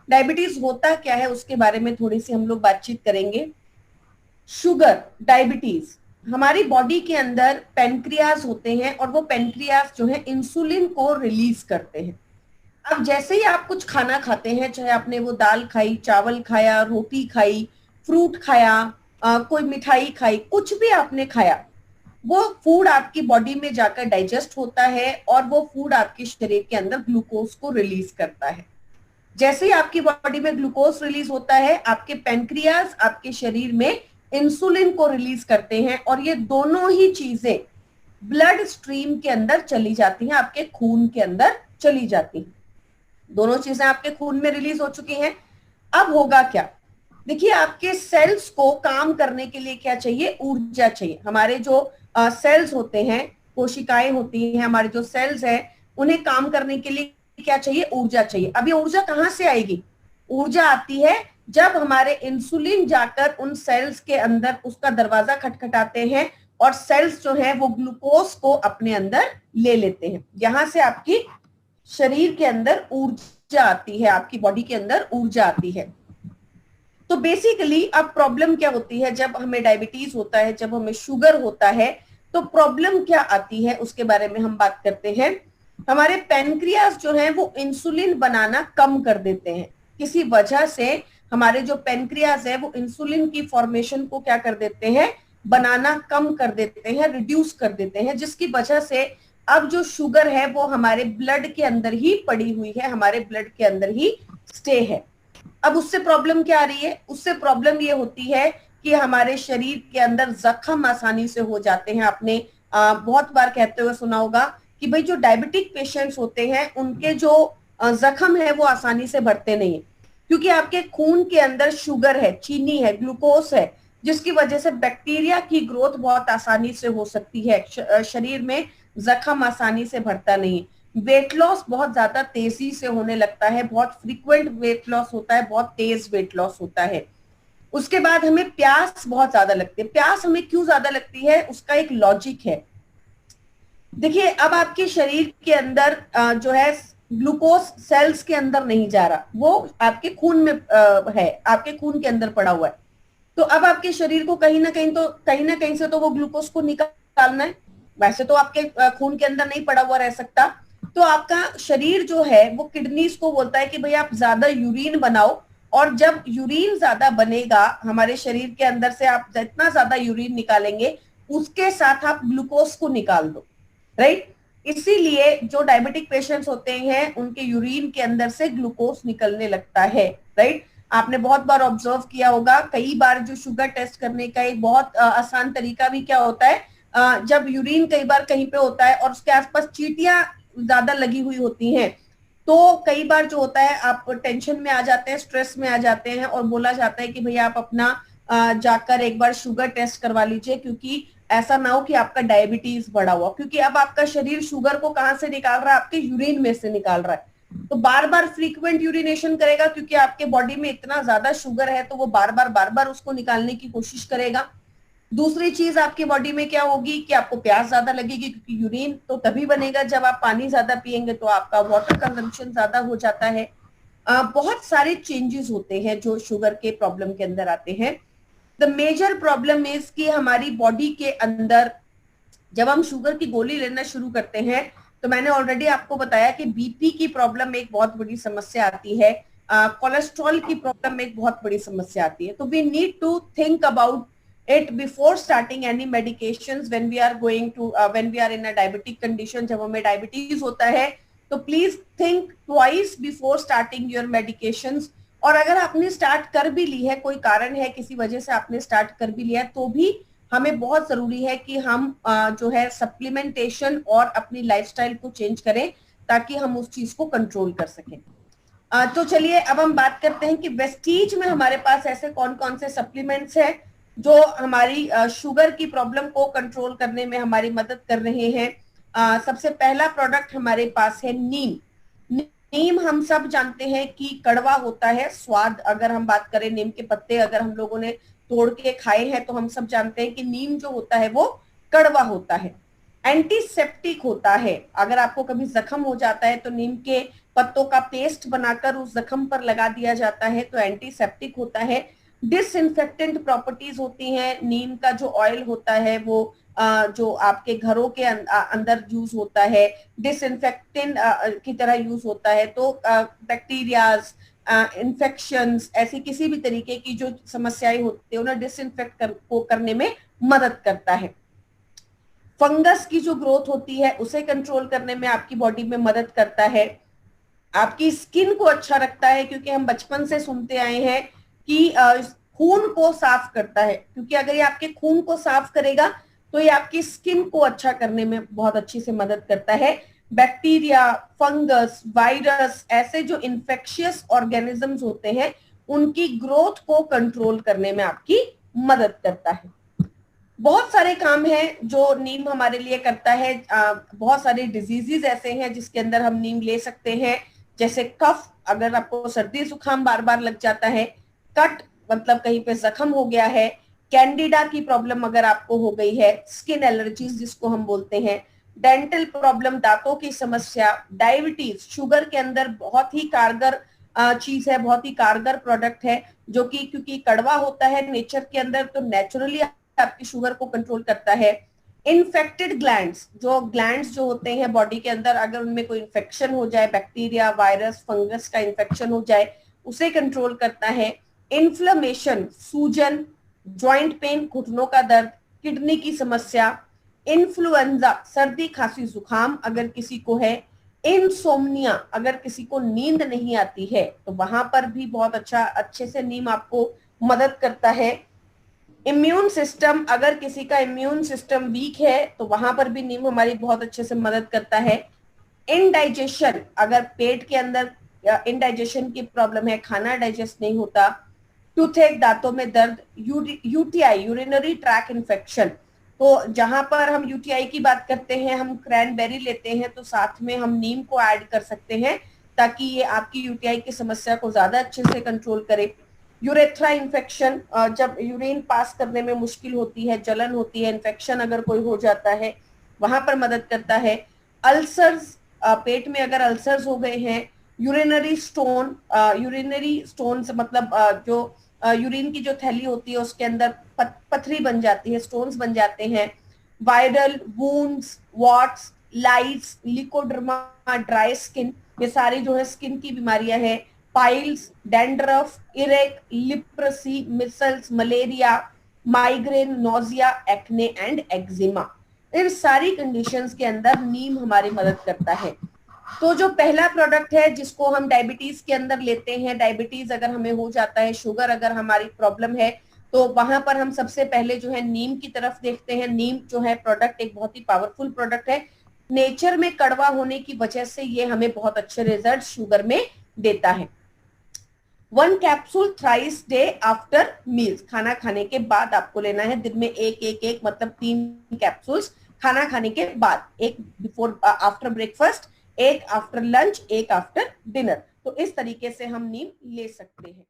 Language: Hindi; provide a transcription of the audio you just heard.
डायबिटीज होता क्या है उसके बारे में थोड़ी सी हम लोग बातचीत करेंगे। शुगर, डायबिटीज, हमारी बॉडी के अंदर पेनक्रियाज होते हैं और वो पेनक्रियाज जो है इंसुलिन को रिलीज करते हैं। अब जैसे ही आप कुछ खाना खाते हैं, चाहे आपने वो दाल खाई, चावल खाया, रोटी खाई, फ्रूट खाया, कोई मिठाई खाई, कुछ भी आपने खाया, वो फूड आपकी बॉडी में जाकर डाइजेस्ट होता है और वो फूड आपके शरीर के अंदर ग्लूकोज को रिलीज करता है। जैसे ही आपकी बॉडी में ग्लूकोज रिलीज होता है, आपके पेनक्रियाज आपके शरीर में इंसुलिन को रिलीज करते हैं और ये दोनों ही चीजें ब्लड स्ट्रीम के अंदर चली जाती हैं, आपके खून के अंदर चली जाती हैं। दोनों चीजें आपके खून में रिलीज हो चुकी हैं। अब होगा क्या, देखिए आपके सेल्स को काम करने के लिए क्या चाहिए, ऊर्जा चाहिए। हमारे जो सेल्स होते हैं, कोशिकाएं होती हैं, हमारे जो सेल्स हैं, उन्हें काम करने के लिए क्या चाहिए, ऊर्जा चाहिए। अब ये ऊर्जा कहां से आएगी, ऊर्जा आती है जब हमारे इंसुलिन जाकर उन सेल्स के अंदर उसका दरवाजा खटखटाते हैं और सेल्स जो है वो ग्लूकोज को अपने अंदर ले लेते हैं। यहां से आपकी शरीर के अंदर ऊर्जा आती है, आपकी बॉडी के अंदर ऊर्जा आती है। तो बेसिकली अब प्रॉब्लम क्या होती है, जब हमें डायबिटीज होता है, जब हमें शुगर होता है, तो प्रॉब्लम क्या आती है उसके बारे में हम बात करते हैं। हमारे पेनक्रियास जो है वो इंसुलिन बनाना कम कर देते हैं। किसी वजह से हमारे जो पेनक्रियास है वो इंसुलिन की फॉर्मेशन को क्या कर देते हैं, बनाना कम कर देते हैं, रिड्यूस कर देते हैं, जिसकी वजह से अब जो शुगर है वो हमारे ब्लड के अंदर ही पड़ी हुई है, हमारे ब्लड के अंदर ही स्टे है। अब उससे प्रॉब्लम क्या आ रही है, उससे प्रॉब्लम ये होती है कि हमारे शरीर के अंदर जख्म आसानी से हो जाते हैं। आपने बहुत बार कहते हुए सुना होगा कि भाई जो डायबिटिक पेशेंट्स होते हैं उनके जो जख्म है वो आसानी से भरते नहीं है, क्योंकि आपके खून के अंदर शुगर है, चीनी है, ग्लूकोज है, जिसकी वजह से बैक्टीरिया की ग्रोथ बहुत आसानी से हो सकती है। शरीर में जख्म आसानी से भरता नहीं है। वेट लॉस बहुत ज्यादा तेजी से होने लगता है, बहुत फ्रीक्वेंट वेट लॉस होता है, बहुत तेज वेट लॉस होता है। उसके बाद हमें प्यास बहुत ज्यादा लगती है। प्यास हमें क्यों ज्यादा लगती है, उसका एक लॉजिक है। देखिए अब आपके शरीर के अंदर जो है ग्लूकोज सेल्स के अंदर नहीं जा रहा, वो आपके खून में है, आपके खून के अंदर पड़ा हुआ है। तो अब आपके शरीर को कहीं ना कहीं से तो वो ग्लूकोज को निकालना है। वैसे तो आपके खून के अंदर नहीं पड़ा हुआ रह सकता। तो आपका शरीर जो है वो किडनीज को बोलता है कि भाई आप ज्यादा यूरिन बनाओ, और जब यूरिन ज्यादा बनेगा हमारे शरीर के अंदर से, आप जितना ज्यादा यूरिन निकालेंगे उसके साथ आप ग्लूकोज को निकाल दो, राइट। इसीलिए जो डायबिटिक पेशेंट्स होते हैं उनके यूरिन के अंदर से ग्लूकोज निकलने लगता है, राइट। आपने बहुत बार ऑब्जर्व किया होगा, कई बार जो शुगर टेस्ट करने का एक बहुत आसान तरीका भी क्या होता है, जब यूरिन कई बार कहीं पे होता है और उसके आसपास चींटियां ज्यादा लगी हुई होती हैं, तो कई बार जो होता है आप टेंशन में आ जाते हैं, स्ट्रेस में आ जाते हैं और बोला जाता है कि भैया आप अपना जाकर एक बार शुगर टेस्ट करवा लीजिए, क्योंकि ऐसा ना हो कि आपका डायबिटीज बढ़ा हुआ, क्योंकि अब आपका शरीर शुगर को कहां से निकाल रहा है, आपके यूरिन में से निकाल रहा है। तो बार बार फ्रीक्वेंट यूरिनेशन करेगा, क्योंकि आपके बॉडी में इतना ज्यादा शुगर है, तो वो बार बार उसको निकालने की कोशिश करेगा। दूसरी चीज आपकी बॉडी में क्या होगी कि आपको प्यास ज्यादा लगेगी, क्योंकि यूरिन तो तभी बनेगा जब आप पानी ज्यादा पिएंगे, तो आपका वाटर कंजम्पशन ज्यादा हो जाता है। बहुत सारे चेंजेस होते हैं जो शुगर के प्रॉब्लम के अंदर आते हैं। द मेजर प्रॉब्लम इज कि हमारी बॉडी के अंदर जब हम शुगर की गोली लेना शुरू करते हैं, तो मैंने ऑलरेडी आपको बताया कि बीपी की प्रॉब्लम एक बहुत बड़ी समस्या आती है, कोलेस्ट्रॉल की प्रॉब्लम एक बहुत बड़ी समस्या आती है। तो we need to think about it before starting any medications when we are going to when we are in a diabetic condition। जब हमें डायबिटीज होता है तो please think twice before starting your medications. और अगर आपने स्टार्ट कर भी ली है, कोई कारण है, किसी वजह से आपने स्टार्ट कर भी लिया है, तो भी हमें बहुत जरूरी है कि हम जो है सप्लीमेंटेशन और अपनी लाइफस्टाइल को चेंज करें, ताकि हम उस चीज को कंट्रोल कर सकें। तो चलिए अब हम बात करते हैं कि वेस्टीज में हमारे पास ऐसे कौन कौन से सप्लीमेंट्स हैं जो हमारी शुगर की प्रॉब्लम को कंट्रोल करने में हमारी मदद कर रहे हैं। सबसे पहला प्रोडक्ट हमारे पास है नीम। नीम हम सब जानते हैं कि कड़वा होता है स्वाद। अगर हम बात करें नीम के पत्ते अगर हम लोगों ने तोड़ के खाए हैं, तो हम सब जानते हैं कि नीम जो होता है वो कड़वा होता है। एंटीसेप्टिक होता है, अगर आपको कभी जख्म हो जाता है तो नीम के पत्तों का पेस्ट बनाकर उस जख्म पर लगा दिया जाता है तो एंटीसेप्टिक होता है। डिसइंफेक्टेंट प्रॉपर्टीज होती हैं। नीम का जो ऑयल होता है वो जो आपके घरों के अंदर यूज होता है, डिसइंफेक्टेंट की तरह यूज होता है। तो बैक्टीरियाज, इन्फेक्शंस, ऐसी किसी भी तरीके की जो समस्याएं होती है उन्हें डिसइंफेक्ट करने में मदद करता है। फंगस की जो ग्रोथ होती है उसे कंट्रोल करने में आपकी बॉडी में मदद करता है। आपकी स्किन को अच्छा रखता है, क्योंकि हम बचपन से सुनते आए हैं कि खून को साफ करता है, क्योंकि अगर ये आपके खून को साफ करेगा तो ये आपकी स्किन को अच्छा करने में बहुत अच्छी से मदद करता है। बैक्टीरिया, फंगस, वायरस, ऐसे जो इन्फेक्शियस ऑर्गेनिजम्स होते हैं उनकी ग्रोथ को कंट्रोल करने में आपकी मदद करता है। बहुत सारे काम हैं जो नीम हमारे लिए करता है। बहुत सारे डिजीजेस ऐसे हैं जिसके अंदर हम नीम ले सकते हैं, जैसे कफ, अगर आपको सर्दी जुकाम बार बार लग जाता है, कट मतलब कहीं पे जख्म हो गया है, कैंडिडा की प्रॉब्लम अगर आपको हो गई है, स्किन एलर्जीज जिसको हम बोलते हैं, डेंटल प्रॉब्लम, दांतों की समस्या, डायबिटीज, शुगर के अंदर बहुत ही कारगर चीज है, बहुत ही कारगर प्रोडक्ट है, जो कि क्योंकि कड़वा होता है नेचर के अंदर तो नेचुरली आपकी शुगर को कंट्रोल करता है। इन्फेक्टेड ग्लैंड्स, जो होते हैं बॉडी के अंदर, अगर उनमें कोई इन्फेक्शन हो जाए, बैक्टीरिया, वायरस, फंगस का इन्फेक्शन हो जाए, उसे कंट्रोल करता है। इन्फ्लेमेशन, सूजन, जॉइंट पेन, घुटनों का दर्द, किडनी की समस्या, इन्फ्लुएंजा, सर्दी खांसी जुकाम अगर किसी को है, इनसोम्निया, अगर किसी को नींद नहीं आती है तो वहां पर भी बहुत अच्छे से नीम आपको मदद करता है। इम्यून सिस्टम, अगर किसी का इम्यून सिस्टम वीक है तो वहां पर भी नीम हमारी बहुत अच्छे से मदद करता है। इनडाइजेशन, अगर पेट के अंदर इनडाइजेशन की प्रॉब्लम है, खाना डाइजेस्ट नहीं होता, टूथेक, दांतों में दर्द, यूटीआई, यूरिनरी ट्रैक इन्फेक्शन, तो जहां पर हम यूटीआई की बात करते हैं, हम क्रैनबेरी लेते हैं तो साथ में हम नीम को ऐड कर सकते हैं ताकि ये आपकी यूटीआई की समस्या को ज्यादा अच्छे से कंट्रोल करे। यूरेथ्रा इन्फेक्शन, जब यूरिन पास करने में मुश्किल होती है, जलन होती है, इन्फेक्शन अगर कोई हो जाता है, वहां पर मदद करता है। अल्सर्स, पेट में अगर अल्सर्स हो गए हैं, यूरिनरी स्टोन, यूरिनरी स्टोन मतलब जो यूरिन की जो थैली होती है उसके अंदर पथरी बन जाती है, स्टोन्स बन जाते हैं। Viral wounds, warts, lights, leucoderma, dry skin, ये सारी जो है स्किन की बीमारियां हैं। पाइल्स, डैंड्रफ, इरेक, leprosy, measles, malaria, migraine, nausea, acne and eczema, इन सारी कंडीशंस के अंदर नीम हमारी मदद करता है। तो जो पहला प्रोडक्ट है जिसको हम डायबिटीज के अंदर लेते हैं, डायबिटीज अगर हमें हो जाता है, शुगर अगर हमारी प्रॉब्लम है, तो वहां पर हम सबसे पहले जो है नीम की तरफ देखते हैं। नीम जो है प्रोडक्ट एक बहुत ही पावरफुल प्रोडक्ट है। नेचर में कड़वा होने की वजह से ये हमें बहुत अच्छे रिजल्ट शुगर में देता है। 1 capsule thrice day after meals, खाना खाने के बाद आपको लेना है। दिन में एक मतलब 3 कैप्सूल्स खाना खाने के बाद, एक बिफोर आफ्टर ब्रेकफास्ट, एक आफ्टर लंच, एक आफ्टर डिनर। तो इस तरीके से हम नीम ले सकते हैं।